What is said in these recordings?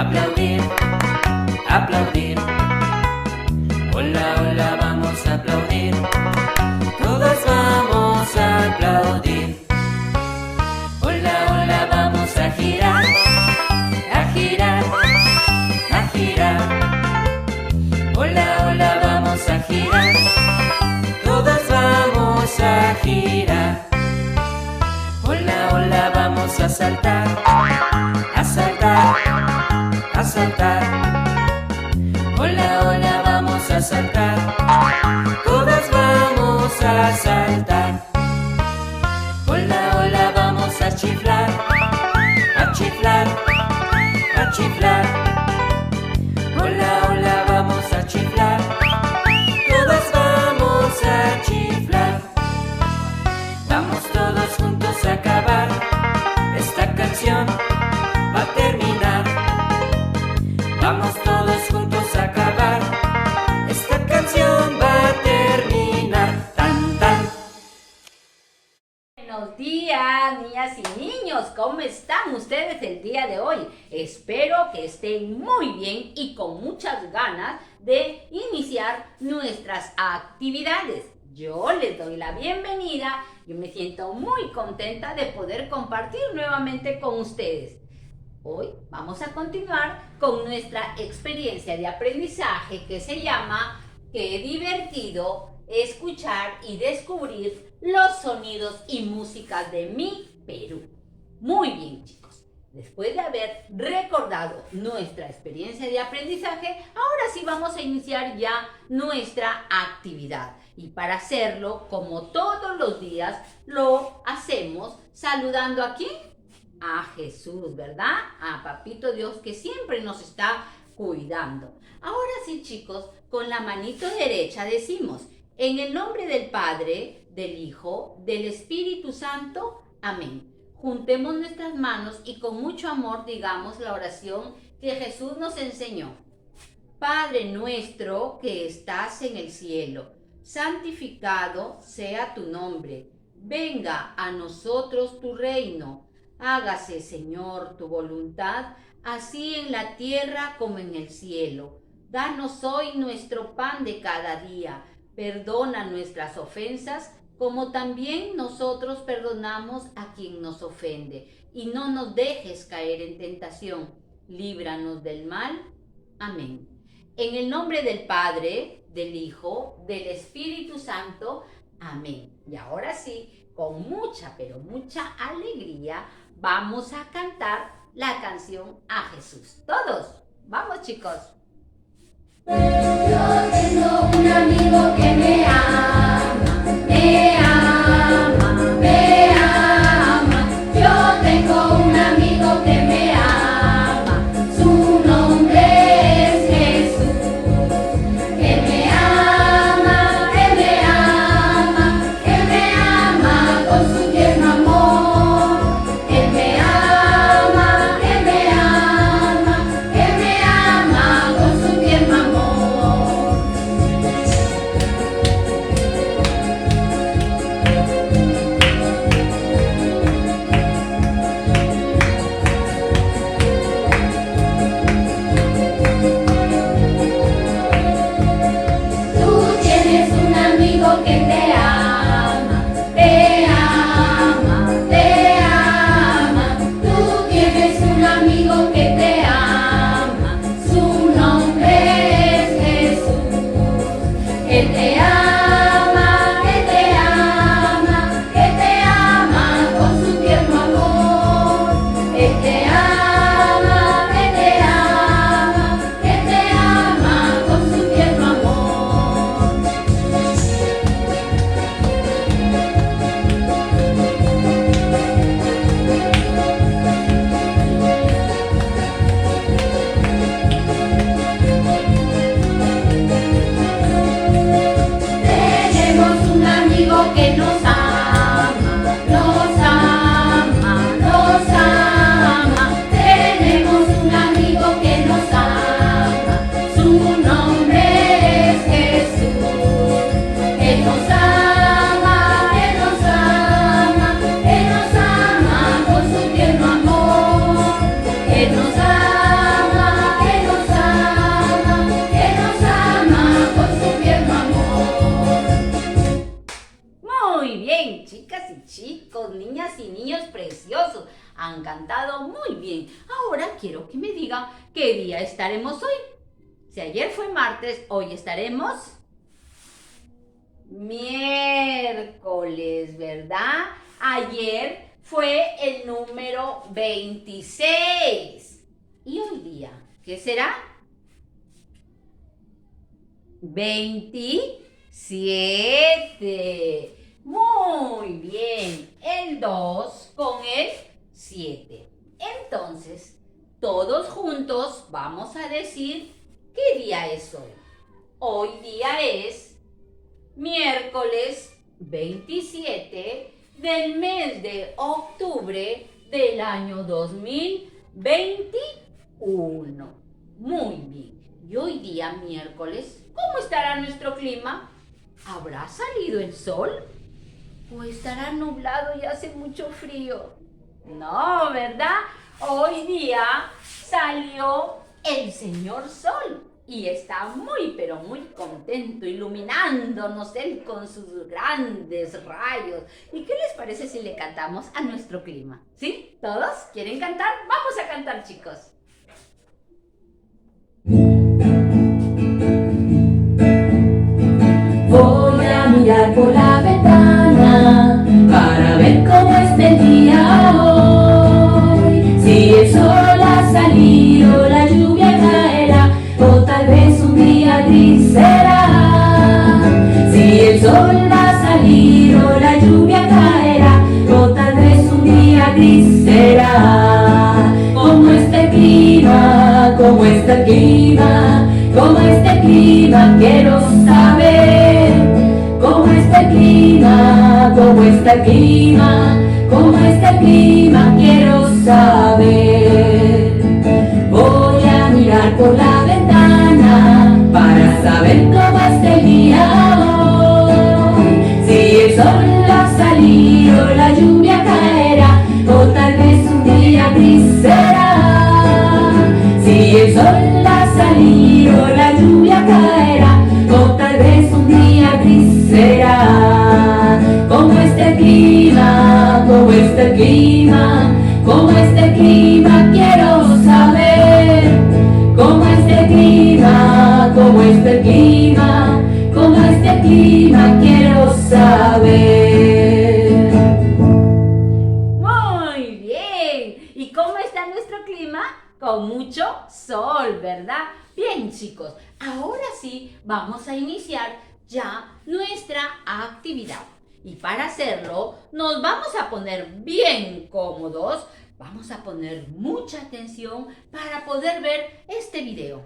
Aplaudir, aplaudir. Hola, hola, vamos a aplaudir. Todos vamos a aplaudir. Hola, hola, vamos a girar, a girar, a girar. Hola, hola, vamos a girar. Todos vamos a girar. Hola, hola, vamos a saltar, a saltar, a saltar. Hola, hola, vamos a saltar. Todos vamos a saltar. Hola, hola, vamos a chiflar, a chiflar, a chiflar. Hola, hola, vamos a chiflar. Todos vamos a chiflar. Vamos todos juntos a acabar. Esta canción va a terminar. Vamos todos juntos a acabar. Esta canción va a terminar. Tan, tan. Buenos días, niñas y niños. ¿Cómo están ustedes el día de hoy? Espero que estén muy bien y con muchas ganas de iniciar nuestras actividades. Yo les doy la bienvenida. Yo me siento muy contenta de poder compartir nuevamente con ustedes. Hoy vamos a continuar con nuestra experiencia de aprendizaje que se llama Qué divertido escuchar y descubrir los sonidos y músicas de mi Perú. Muy bien, chicos. Después de haber recordado nuestra experiencia de aprendizaje, ahora sí vamos a iniciar ya nuestra actividad. Y para hacerlo, como todos los días, lo hacemos saludando ¿a quién? A Jesús, ¿verdad? A Papito Dios que siempre nos está cuidando. Ahora sí, chicos, con la manito derecha decimos, en el nombre del Padre, del Hijo, del Espíritu Santo, amén. Juntemos nuestras manos y con mucho amor digamos la oración que Jesús nos enseñó. Padre nuestro que estás en el cielo, santificado sea tu nombre. Venga a nosotros tu reino. Hágase, Señor, tu voluntad, así en la tierra como en el cielo. Danos hoy nuestro pan de cada día. Perdona nuestras ofensas, como también nosotros perdonamos a quien nos ofende. Y no nos dejes caer en tentación. Líbranos del mal. Amén. En el nombre del Padre, del Hijo, del Espíritu Santo. Amén. Y ahora sí, con mucha, pero mucha alegría, vamos a cantar la canción a Jesús. Todos, vamos chicos. Yo tengo un amigo que me ama, me ama, me ama. Yo tengo un amigo que me ama, su nombre es Jesús. Él me ama, él me ama, él me ama con su tierno amor. Él me ama, él me ama, él me ama con su tierno amor. cantado muy bien. Ahora quiero que me digan qué día estaremos hoy. Si ayer fue martes, hoy estaremos miércoles, ¿verdad? Ayer fue el número 26. ¿Y hoy día qué será? 27. Muy bien. El 2 con el 7. Entonces, todos juntos vamos a decir qué día es hoy. Hoy día es miércoles 27 del mes de octubre del año 2021. Muy bien. Y hoy día, miércoles, ¿cómo estará nuestro clima? ¿Habrá salido el sol? ¿O estará nublado y hace mucho frío? No, ¿verdad? Hoy día salió el señor Sol y está muy, pero muy contento, iluminándonos él con sus grandes rayos. ¿Y qué les parece si le cantamos a nuestro clima? ¿Sí? ¿Todos quieren cantar? Vamos a cantar, chicos. Voy a mirar por la ventana para ver cómo está el día hoy. Si el sol ha salido, la lluvia caerá, o tal vez un día gris será. Si el sol ha salido, la lluvia caerá, o tal vez un día gris será. Como este clima, como este clima, como este clima quiero saber. Como este clima, como este clima, como este clima quiero saber. Voy a mirar por la ventana para saber cómo está el día hoy. Si el sol ha salido, la lluvia caerá, o tal vez un día gris será. Si el sol ha salido, la lluvia caerá, o tal vez un día gris será. Como este clima, como este clima, como este clima quiero saber. Como este clima, como este clima, como este clima quiero saber. Muy bien. ¿Y cómo está nuestro clima? Con mucho sol, ¿verdad? Bien, chicos, ahora sí vamos a iniciar ya nuestra actividad. Y para hacerlo, nos vamos a poner bien cómodos, vamos a poner mucha atención para poder ver este video.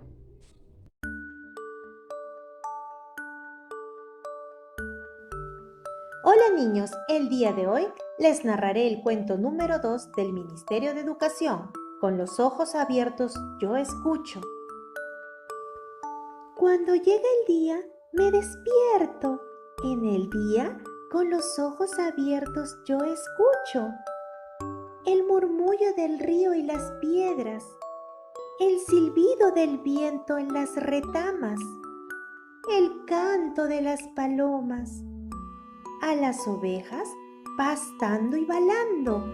Hola niños, el día de hoy les narraré el cuento número 2 del Ministerio de Educación. Con los ojos abiertos yo escucho. Cuando llega el día, me despierto. En el día, con los ojos abiertos yo escucho. El murmullo del río y las piedras. El silbido del viento en las retamas. El canto de las palomas. A las ovejas pastando y balando.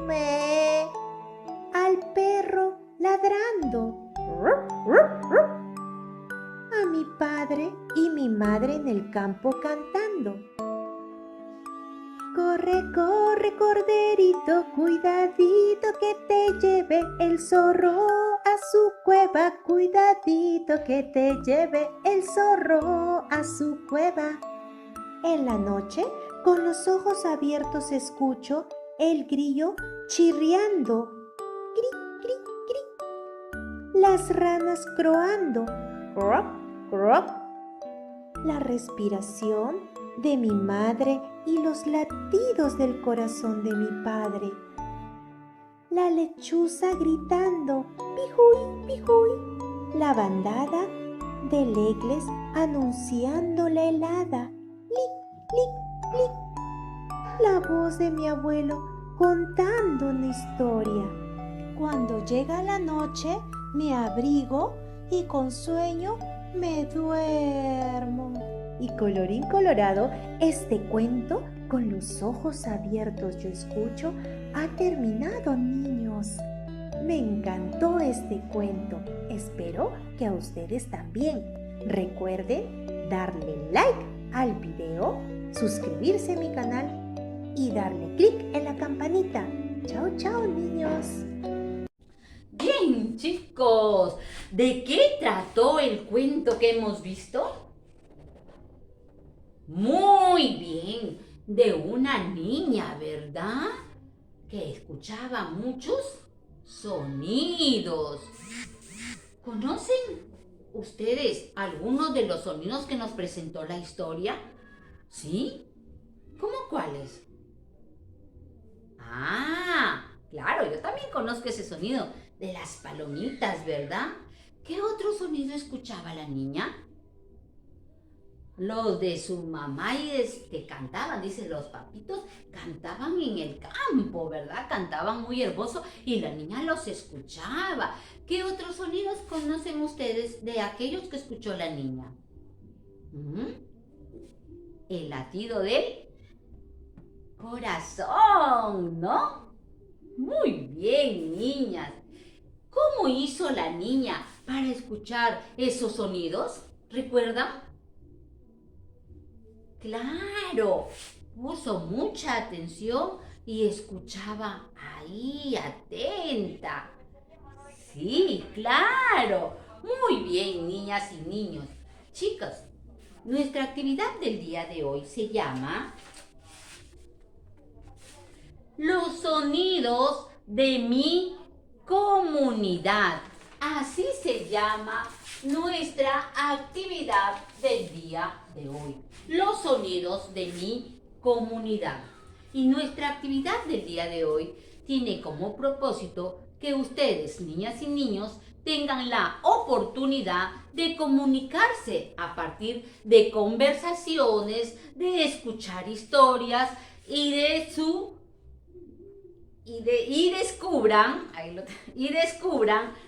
¡Mee! Al perro ladrando. A mi padre y mi madre en el campo cantando. Corre, corre, corderito, cuidadito que te lleve el zorro a su cueva. Cuidadito que te lleve el zorro a su cueva. En la noche, con los ojos abiertos escucho el grillo chirriando. Cri, cri, cri. Las ranas croando. Crop, crop. La respiración de mi madre y los latidos del corazón de mi padre. La lechuza gritando. Pijuy, pijuy. La bandada de legles anunciando la helada. Lic, lic, lic. La voz de mi abuelo contando una historia. Cuando llega la noche me abrigo y con sueño me duermo. Y colorín colorado, este cuento con los ojos abiertos yo escucho ha terminado, niños. Me encantó este cuento. Espero que a ustedes también. Recuerden darle like al video, suscribirse a mi canal y darle clic en la campanita. Chao, chao, niños. Bien, chicos, ¿de qué trató el cuento que hemos visto? Muy bien, de una niña, ¿verdad? Que escuchaba muchos sonidos. ¿Conocen ustedes algunos de los sonidos que nos presentó la historia? ¿Sí? ¿Cómo cuáles? Ah, claro, yo también conozco ese sonido de las palomitas, ¿verdad? ¿Qué otro sonido escuchaba la niña? Los de su mamá que cantaban, dice, los papitos cantaban en el campo, ¿verdad? Cantaban muy hermoso y la niña los escuchaba. ¿Qué otros sonidos conocen ustedes de aquellos que escuchó la niña? El latido del corazón, ¿no? Muy bien, niñas. ¿Cómo hizo la niña para escuchar esos sonidos? ¿Recuerdan? Claro, puso mucha atención y escuchaba ahí, atenta. Sí, claro. Muy bien, niñas y niños. Chicos, nuestra actividad del día de hoy se llama Los sonidos de mi comunidad. Así se llama nuestra actividad del día de hoy. Los sonidos de mi comunidad. Y nuestra actividad del día de hoy tiene como propósito que ustedes, niñas y niños, tengan la oportunidad de comunicarse a partir de conversaciones, de escuchar historias y descubran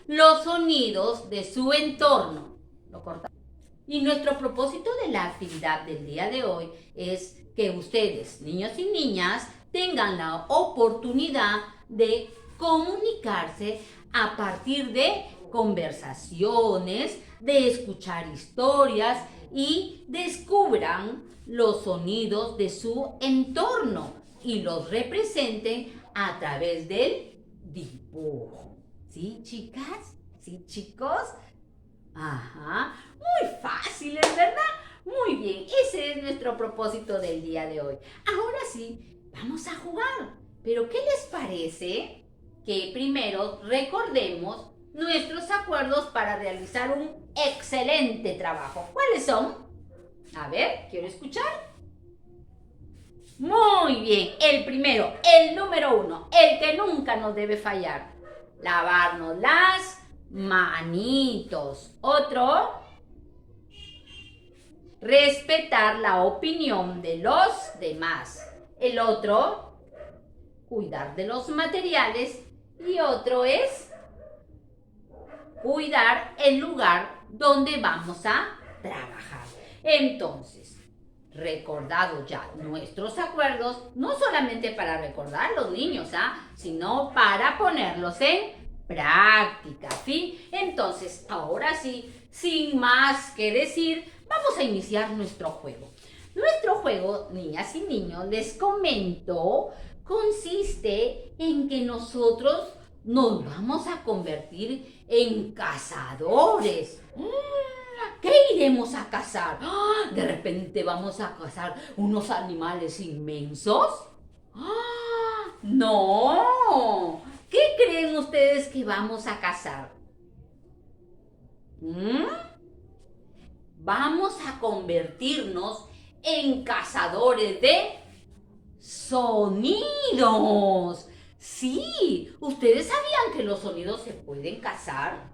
los sonidos de su entorno. Y nuestro propósito de la actividad del día de hoy es que ustedes, niños y niñas, tengan la oportunidad de comunicarse a partir de conversaciones, de escuchar historias y descubran los sonidos de su entorno y los representen a través del dibujo. ¿Sí, chicas? ¿Sí, chicos? Ajá, muy fácil, ¿es verdad? Muy bien, ese es nuestro propósito del día de hoy. Ahora sí, vamos a jugar. Pero ¿qué les parece que primero recordemos nuestros acuerdos para realizar un excelente trabajo? ¿Cuáles son? A ver, quiero escuchar. Muy bien, el primero, el número 1, el que nunca nos debe fallar. Lavarnos las manitos. Otro, respetar la opinión de los demás. El otro, cuidar de los materiales. Y otro es cuidar el lugar donde vamos a trabajar. Entonces, recordados ya nuestros acuerdos, no solamente para recordar los niños, sino para ponerlos en práctica, ¿sí? Entonces, ahora sí, sin más que decir, vamos a iniciar nuestro juego. Nuestro juego, niñas y niños, les comento, consiste en que nosotros nos vamos a convertir en cazadores. ¿Qué iremos a cazar? ¿De repente vamos a cazar unos animales inmensos? ¡No! ¿Qué creen ustedes que vamos a cazar? Vamos a convertirnos en cazadores de sonidos. Sí, ¿ustedes sabían que los sonidos se pueden cazar?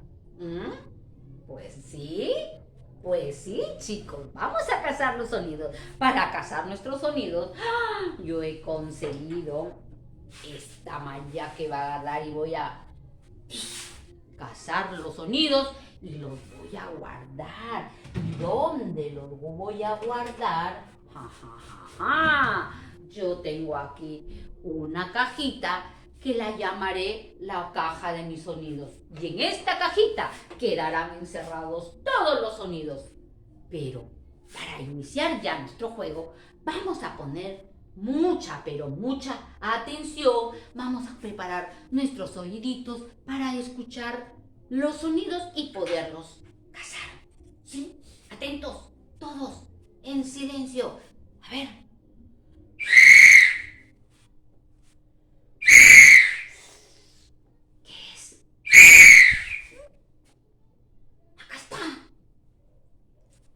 Pues sí, chicos, vamos a cazar los sonidos. Para cazar nuestros sonidos, yo he conseguido esta malla que va a agarrar y voy a cazar los sonidos y los voy a guardar. ¿Y dónde los voy a guardar? Yo tengo aquí una cajita que la llamaré la caja de mis sonidos. Y en esta cajita quedarán encerrados todos los sonidos. Pero para iniciar ya nuestro juego, vamos a poner mucha, pero mucha atención. Vamos a preparar nuestros oíditos para escuchar los sonidos y poderlos cazar. ¿Sí? Atentos, todos, en silencio. A ver. ¿Qué es? Acá está.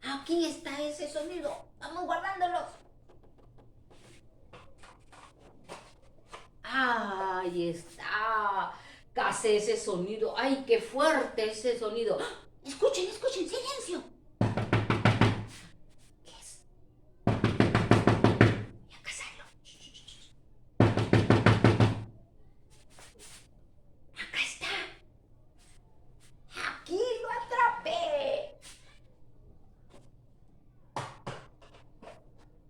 Aquí está ese sonido. Vamos guardándolos. Ahí está. Cacé ese sonido. ¡Ay, qué fuerte ese sonido! ¡Ah! Escuchen, escuchen, silencio. ¿Qué es? Voy a cazarlo. Acá está. Aquí lo atrapé.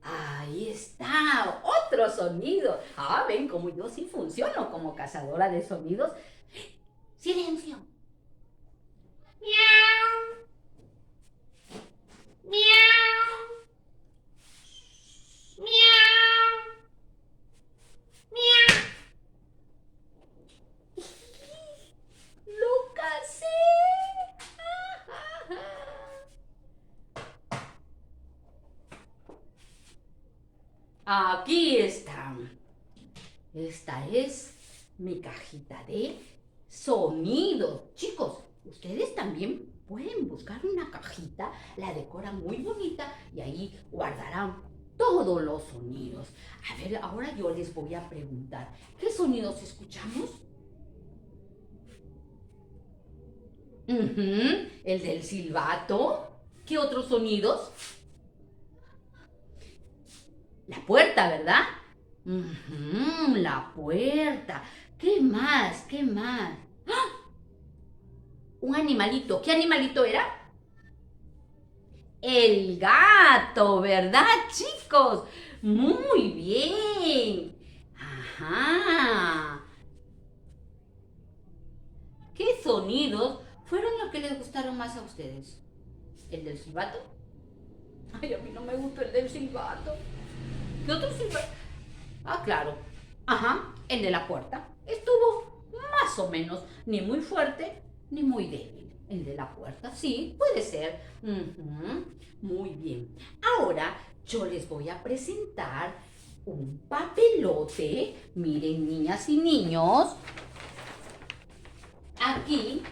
Ahí está. Otro sonido. Ah, ven como yo sí funciono como cazadora de sonidos. Silencio. Miau. Miau. Miau. Miau. Lo casé. Aquí está. Esta es mi cajita de sonidos. Chicos, ustedes también pueden buscar una cajita, la decoran muy bonita y ahí guardarán todos los sonidos. A ver, ahora yo les voy a preguntar, ¿qué sonidos escuchamos? El del silbato. ¿Qué otros sonidos? La puerta, ¿verdad? La puerta. ¿Qué más? ¿Qué más? ¡Ah! Un animalito. ¿Qué animalito era? El gato, ¿verdad, chicos? Muy bien. Ajá. ¿Qué sonidos fueron los que les gustaron más a ustedes? ¿El del silbato? Ay, a mí no me gustó el del silbato. ¿Qué otro silbato? Ah, claro. Ajá, el de la puerta. Estuvo más o menos, ni muy fuerte, ni muy débil. El de la puerta, sí, puede ser. Muy bien. Ahora yo les voy a presentar un papelote. Miren, niñas y niños. Aquí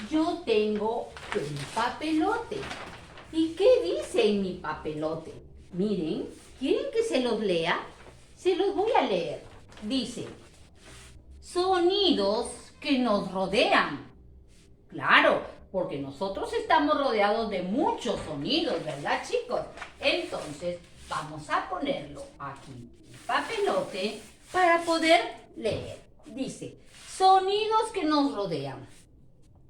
yo tengo un papelote. ¿Y qué dice en mi papelote? Miren, ¿quieren que se los lea? Se los voy a leer. Dice, sonidos que nos rodean. Claro, porque nosotros estamos rodeados de muchos sonidos, ¿verdad, chicos? Entonces, vamos a ponerlo aquí en el papelote para poder leer. Dice, sonidos que nos rodean.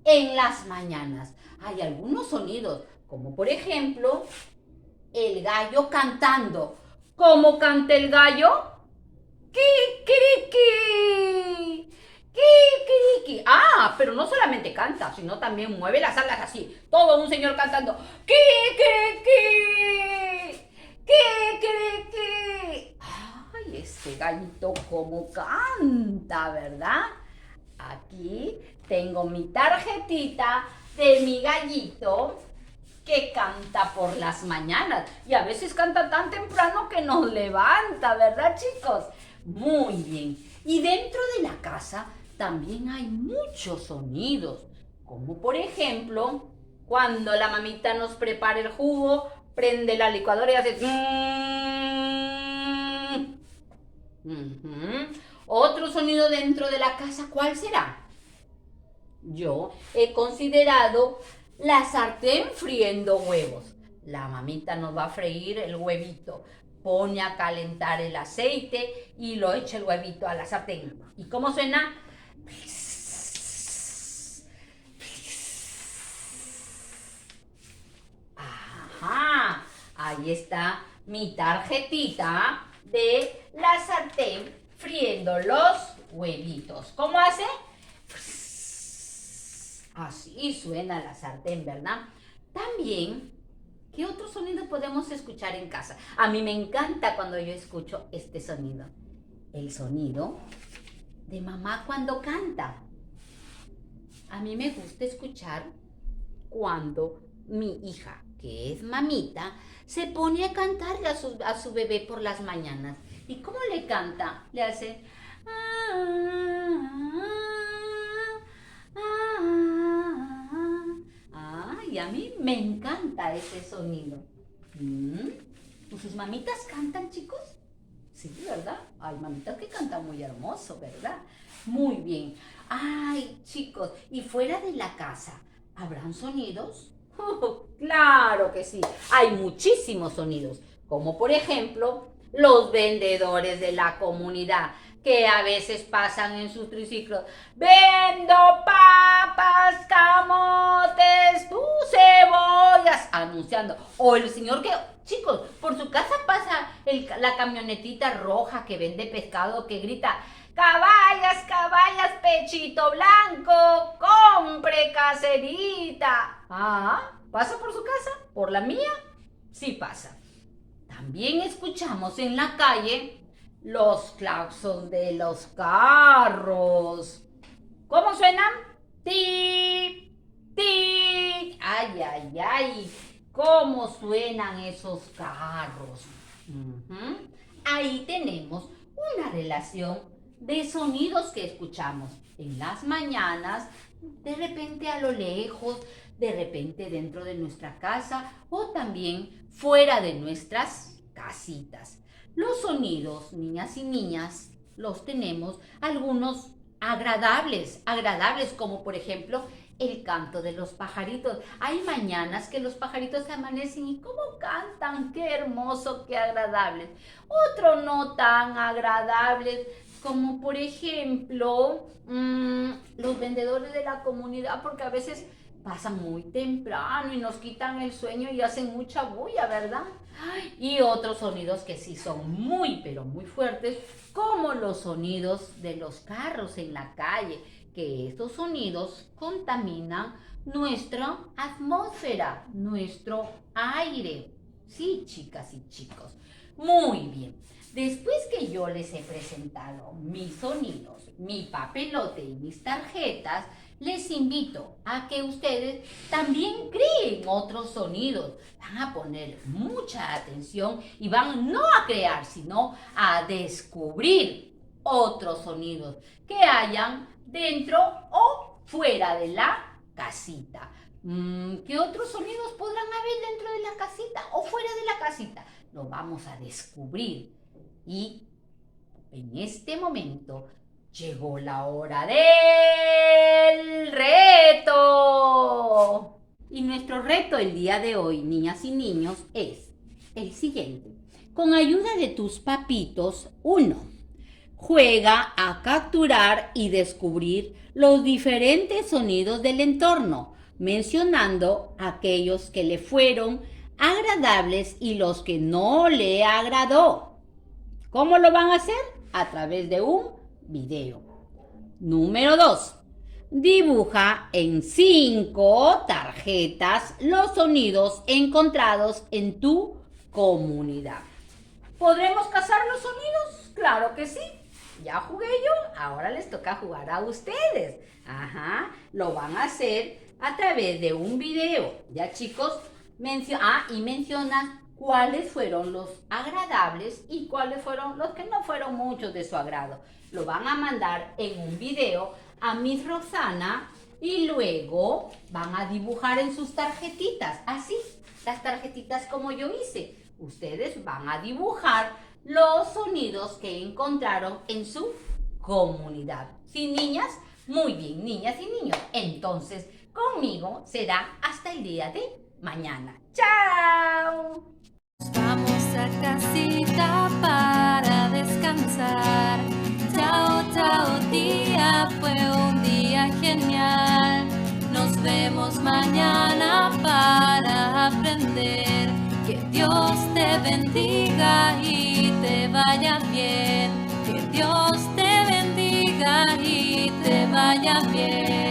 En las mañanas hay algunos sonidos, como por ejemplo, el gallo cantando. ¿Cómo canta el gallo? ¡Kikiriki! ¡Kikiriki! Ah, pero no solamente canta, sino también mueve las alas así. Todo un señor cantando. ¡Kikiriki! ¡Kikiriki! ¡Ay, ese gallito cómo canta, ¿verdad? Aquí tengo mi tarjetita de mi gallito que canta por las mañanas y a veces canta tan temprano que nos levanta, ¿verdad, chicos? Muy bien. Y dentro de la casa también hay muchos sonidos, como por ejemplo, cuando la mamita nos prepara el jugo, prende la licuadora y hace... Otro sonido dentro de la casa, ¿cuál será? Yo he considerado la sartén friendo huevos. La mamita nos va a freír el huevito. Pone a calentar el aceite y lo echa el huevito a la sartén. ¿Y cómo suena? Ajá, ahí está mi tarjetita de la sartén friendo los huevitos. ¿Cómo hace? Así suena la sartén, ¿verdad? También, ¿qué otro sonido podemos escuchar en casa? A mí me encanta cuando yo escucho este sonido. El sonido de mamá cuando canta. A mí me gusta escuchar cuando mi hija, que es mamita, se pone a cantarle a su bebé por las mañanas. ¿Y cómo le canta? Le hace... Y a mí me encanta ese sonido. ¿Sus mamitas cantan, chicos? Sí, ¿verdad? Hay mamitas que cantan muy hermoso, ¿verdad? Muy bien. Ay, chicos, ¿y fuera de la casa habrán sonidos? Claro que sí. Hay muchísimos sonidos, como por ejemplo los vendedores de la comunidad, que a veces pasan en sus triciclos. Vendo papas, camotes, cebollas, anunciando. O el señor que, chicos, por su casa pasa la camionetita roja que vende pescado, que grita: caballas, caballas, pechito blanco, compre caserita. ¿Pasa por su casa? ¿Por la mía? Sí pasa. También escuchamos en la calle los claxons de los carros. ¿Cómo suenan? ¡Ti! ¡Ti! ¡Ay, ay, ay! ¿Cómo suenan esos carros? Ahí tenemos una relación de sonidos que escuchamos en las mañanas, de repente a lo lejos, de repente dentro de nuestra casa o también fuera de nuestras casitas. Los sonidos, niñas y niñas, los tenemos algunos agradables, como por ejemplo el canto de los pajaritos. Hay mañanas que los pajaritos amanecen y cómo cantan, qué hermoso, qué agradables. Otros no tan agradables, como por ejemplo los vendedores de la comunidad, porque a veces pasan muy temprano y nos quitan el sueño y hacen mucha bulla, ¿verdad? Y otros sonidos que sí son muy, pero muy fuertes, como los sonidos de los carros en la calle, que estos sonidos contaminan nuestra atmósfera, nuestro aire. Sí, chicas y chicos. Muy bien. Después que yo les he presentado mis sonidos, mi papelote y mis tarjetas, les invito a que ustedes también creen otros sonidos. Van a poner mucha atención y van no a crear, sino a descubrir otros sonidos que hayan dentro o fuera de la casita. ¿Qué otros sonidos podrán haber dentro de la casita o fuera de la casita? Lo vamos a descubrir. Y en este momento llegó la hora del reto. Y nuestro reto el día de hoy, niñas y niños, es el siguiente. Con ayuda de tus papitos, 1. Juega a capturar y descubrir los diferentes sonidos del entorno, mencionando aquellos que le fueron agradables y los que no le agradó. ¿Cómo lo van a hacer? A través de un video. Número 2. Dibuja en 5 tarjetas los sonidos encontrados en tu comunidad. ¿Podremos cazar los sonidos? Claro que sí. Ya jugué yo, ahora les toca jugar a ustedes. Lo van a hacer a través de un video. Ya, chicos, y mencionan cuáles fueron los agradables y cuáles fueron los que no fueron muchos de su agrado. Lo van a mandar en un video a Miss Rosana y luego van a dibujar en sus tarjetitas, así, las tarjetitas como yo hice. Ustedes van a dibujar los sonidos que encontraron en su comunidad. ¿Sí, niñas? Muy bien, niñas y niños. Entonces, conmigo será hasta el día de mañana. ¡Chao! Vamos a casita para descansar. Chao, chao, día, fue un día genial. Nos vemos mañana para aprender. Que Dios te bendiga y te vaya bien. Que Dios te bendiga y te vaya bien.